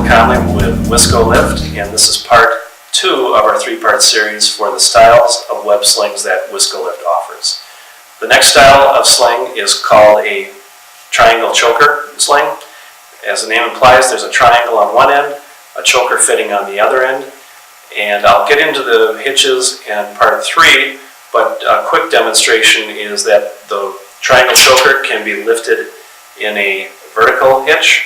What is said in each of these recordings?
Conley with WiscoLift, and this is part 2 of our 3-part series for the styles of web slings that WiscoLift offers. The next style of sling is called a triangle choker sling. As the name implies, there's a triangle on one end, a choker fitting on the other end, and I'll get into the hitches in part 3, but a quick demonstration is that the triangle choker can be lifted in a vertical hitch,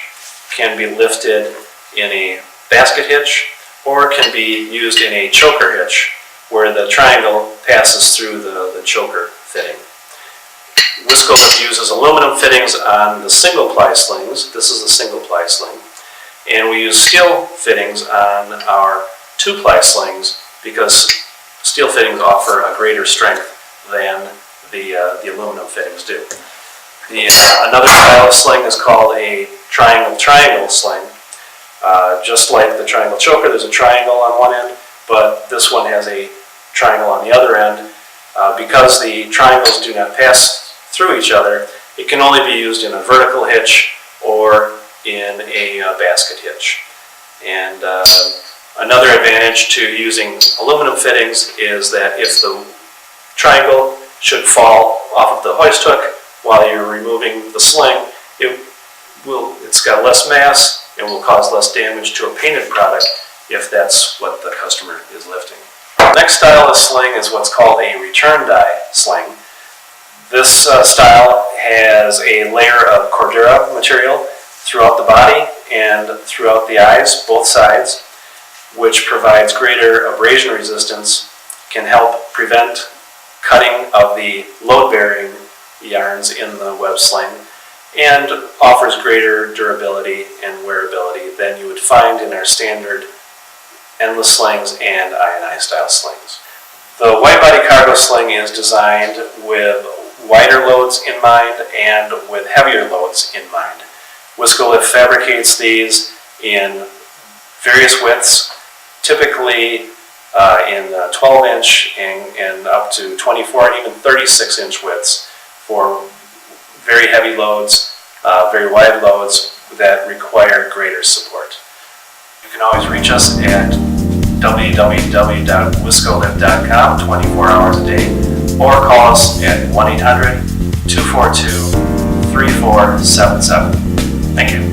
can be lifted in a basket hitch, or can be used in a choker hitch where the triangle passes through the choker fitting. WiscoLift uses aluminum fittings on the single-ply slings. This is a single-ply sling. And we use steel fittings on our 2-ply slings because steel fittings offer a greater strength than the aluminum fittings do. Another style of sling is called a triangle sling. Just like the triangle choker, there's a triangle on one end, but this one has a triangle on the other end. Because the triangles do not pass through each other, it can only be used in a vertical hitch or in a basket hitch. And another advantage to using aluminum fittings is that if the triangle should fall off of the hoist hook while you're removing the sling, it's got less mass and will cause less damage to a painted product if that's what the customer is lifting. The next style of sling is what's called a return die sling. This style has a layer of Cordura material throughout the body and throughout the eyes, both sides, which provides greater abrasion resistance, can help prevent cutting of the load-bearing yarns in the web sling, and offers greater durability and wearability than you would find in our standard endless slings and I&I style slings. The wide body cargo sling is designed with wider loads in mind and with heavier loads in mind. WiscoLift fabricates these in various widths, typically in 12-inch and up to 24 and even 36-inch widths for very heavy loads, very wide loads that require greater support. You can always reach us at www.wiscolift.com 24 hours a day, or call us at 1-800-242-3477. Thank you.